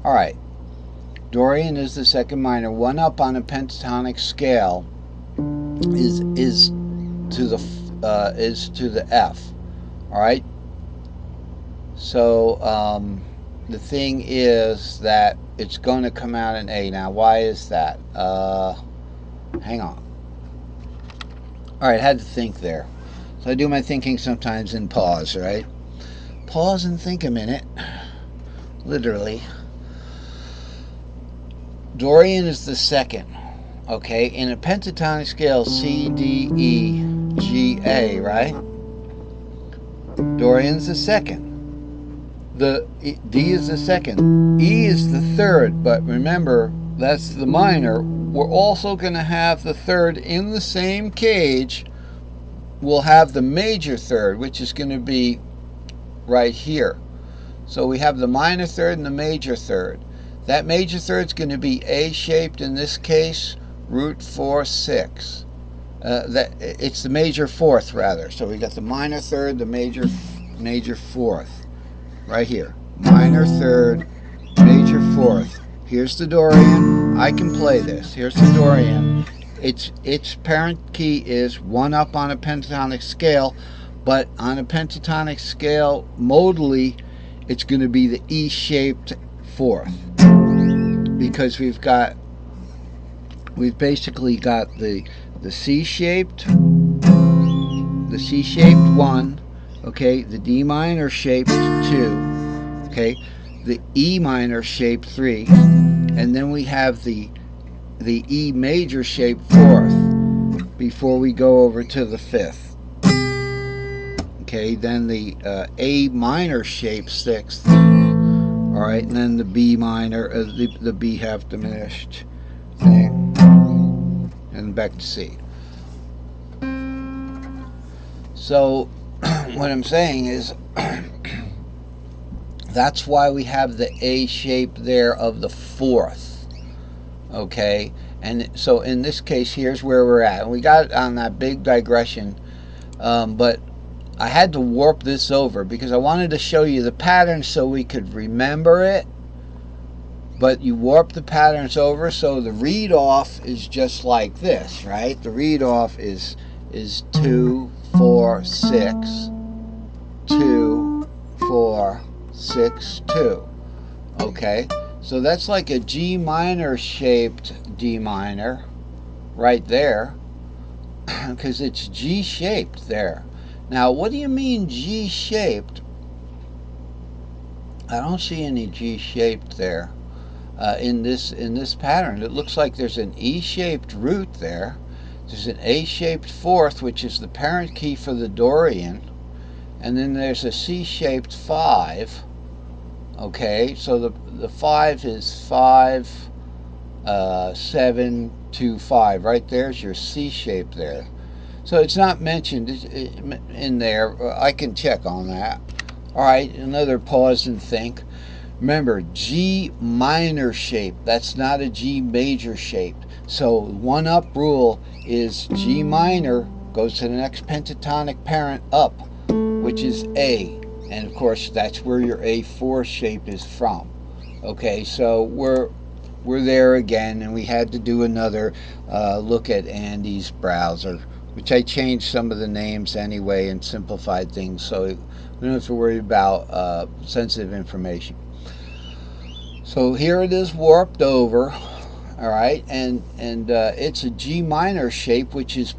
Alright, Dorian is the second minor. 1 up on a pentatonic scale is to the F. Alright? So the thing is that it's going to come out in A. Now, why is that? Hang on. Alright, I had to think there. So I do my thinking sometimes in pause, right? Pause and think a minute. Literally. Dorian is the second. Okay, in a pentatonic scale, C, D, E, G, A, right? Dorian's the second. D is the second. E is the third, but remember, that's the minor. We're also going to have the third in the same cage. We'll have the major third, which is going to be right here. So we have the minor third and the major third. That major third is going to be A-shaped in this case, root 4, 6. It's the major fourth, rather. So we got the minor third, the major fourth. Right here. Minor third, major fourth. Here's the Dorian. I can play this. Here's the Dorian. Its parent key is 1 up on a pentatonic scale, but on a pentatonic scale, modally, it's going to be the E-shaped fourth. Because we've basically got the C-shaped, the C-shaped 1, okay, the D minor shaped 2, okay, the E minor shaped 3, and then we have the E major shaped 4th before we go over to the 5th. Okay, then the A minor shaped 6th. Alright, and then the B minor, the B half diminished thing, and back to C. So, what I'm saying is, that's why we have the A shape there of the 4th. Okay, and so in this case, here's where we're at. And we got on that big digression, but I had to warp this over because I wanted to show you the pattern so we could remember it. But you warp the patterns over, so the read off is just like this, right? The read off is 2, 4, 6, 2, 4, 6, 2. Okay, so that's like a G minor shaped D minor right there, because it's G shaped there. Now, what do you mean G shaped? I don't see any G shaped there in this pattern. It looks like there's an E shaped root there. There's an A shaped 4th, which is the parent key for the Dorian, and then there's a C shaped 5. Okay, so the 5 is 5, 7, 2, 5. Right there's your C shape there. So it's not mentioned in there. I can check on that. Alright, another pause and think. Remember, G minor shape. That's not a G major shape. So 1 up rule is G minor goes to the next pentatonic parent up, which is A. And of course, that's where your A4 shape is from. Okay, so we're there again, and we had to do another look at Andy's browser, which I changed some of the names anyway and simplified things, so we don't have to worry about sensitive information. So here it is warped over, all right, and it's a G minor shape, which is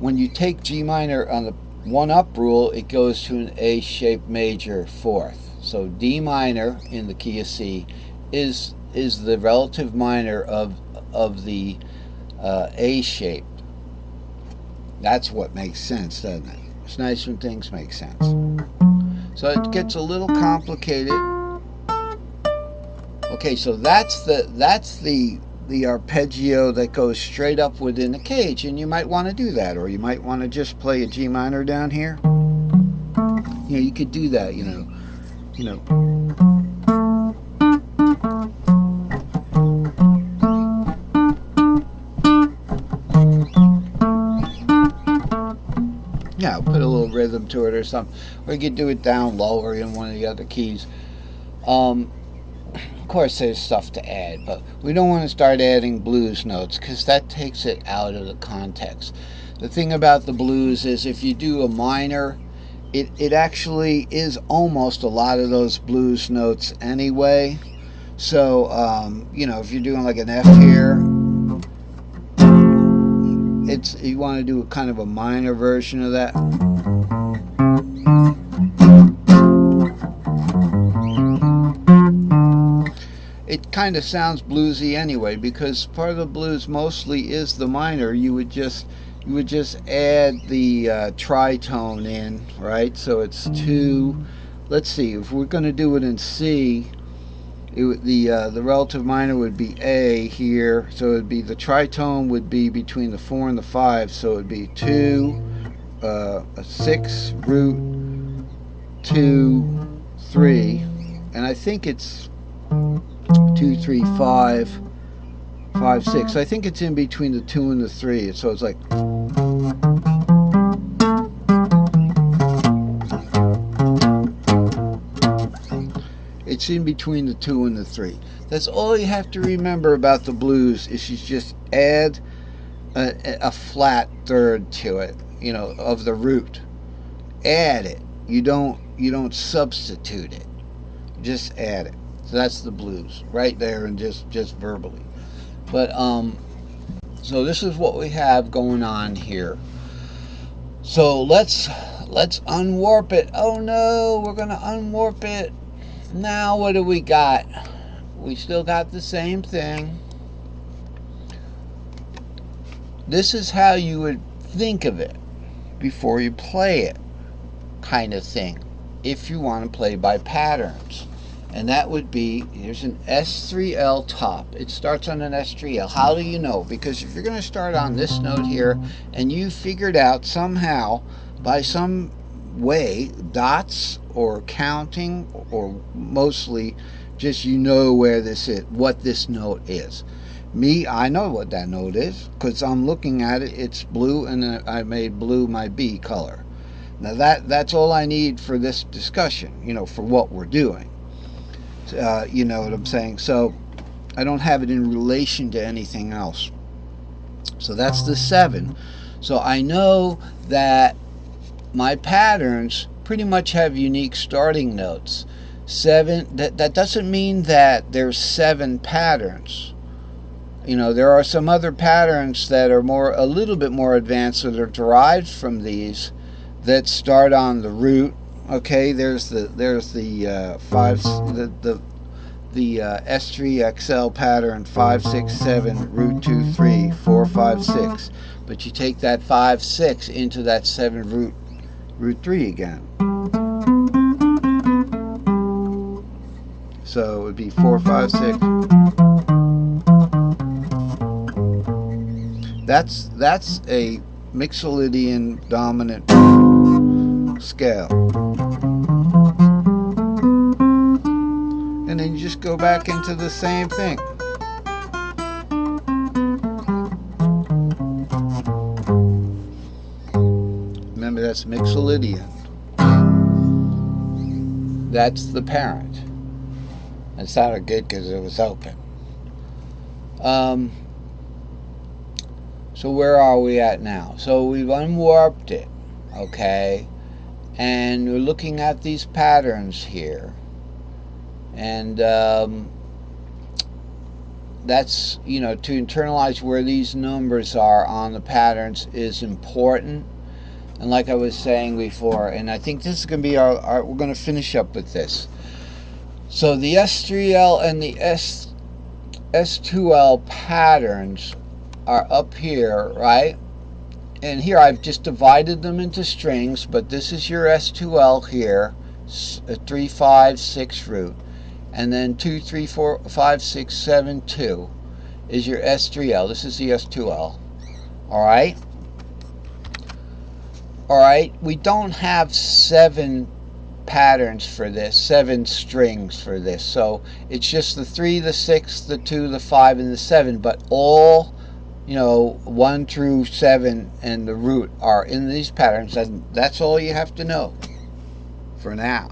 when you take G minor on the 1 up rule, it goes to an A shaped major 4th. So D minor in the key of C is the relative minor of the A shape. That's what makes sense, doesn't it? It's nice when things make sense. So it gets a little complicated. Okay, so that's the arpeggio that goes straight up within the cage, and you might want to do that, or you might want to just play a G minor down here. You know, you could do that, you know. Yeah, put a little rhythm to it or something. Or you could do it down lower in one of the other keys. Of course, there's stuff to add, but we don't want to start adding blues notes because that takes it out of the context. The thing about the blues is if you do a minor, it actually is almost a lot of those blues notes anyway. So, if you're doing like an F here, you want to do a kind of a minor version of that. It kind of sounds bluesy anyway because part of the blues mostly is the minor. You would just add the tritone in, right? So it's 2. Let's see, if we're going to do it in C, the relative minor would be A here, so it would be the tritone would be between the 4 and the 5, so it would be 2, a 6 root 2 3, and I think it's 2 3 5 5 6. I think it's in between the 2 and the 3, so it's like. It's in between the 2 and the 3. That's all you have to remember about the blues is you just add a flat third to it, of the root. Add it. You don't substitute it. Just add it. So that's the blues right there, and just verbally. But so this is what we have going on here. So let's unwarp it. Oh no, we're gonna unwarp it. Now what do we got? We still got the same thing. This is how you would think of it before you play it, kind of thing, if you want to play by patterns. And that would be, here's an S3L top. It starts on an S3L. How do you know? Because if you're going to start on this note here and you figured out somehow by some way, dots or counting, or mostly just where this is, what this note is. Me, I know what that note is because I'm looking at it. It's blue, and I made blue my B color. Now that's all I need for this discussion, for what we're doing. You know what I'm saying? So I don't have it in relation to anything else. So that's the 7. So I know that my patterns pretty much have unique starting notes. 7, that doesn't mean that there's 7 patterns. There are some other patterns that are a little bit more advanced that are derived from these that start on the root. Okay, there's the 5, the S3XL pattern 5 6 7 root 2 3 4 5 6. But you take that 5 6 into that 7 root 3 again. So it would be 4 5 6. That's a Mixolydian dominant scale. And then you just go back into the same thing. Remember, that's Mixolydian. That's the parent. It sounded good because it was open. So where are we at now? So we've unwarped it, okay? And we're looking at these patterns here. And that's, to internalize where these numbers are on the patterns is important. And like I was saying before, and I think this is going to be we're going to finish up with this. So the S3L and the S2L patterns are up here, right? And here I've just divided them into strings, but this is your S2L here, 3 5 6 root, and then 2 3 4 5 6 7 2 is your S3L. This is the S2L. All right. We don't have 7 patterns for this, 7 strings for this, so it's just the 3, the 6, the 2, the 5, and the 7, but all 1 through 7 and the root are in these patterns, and that's all you have to know for now.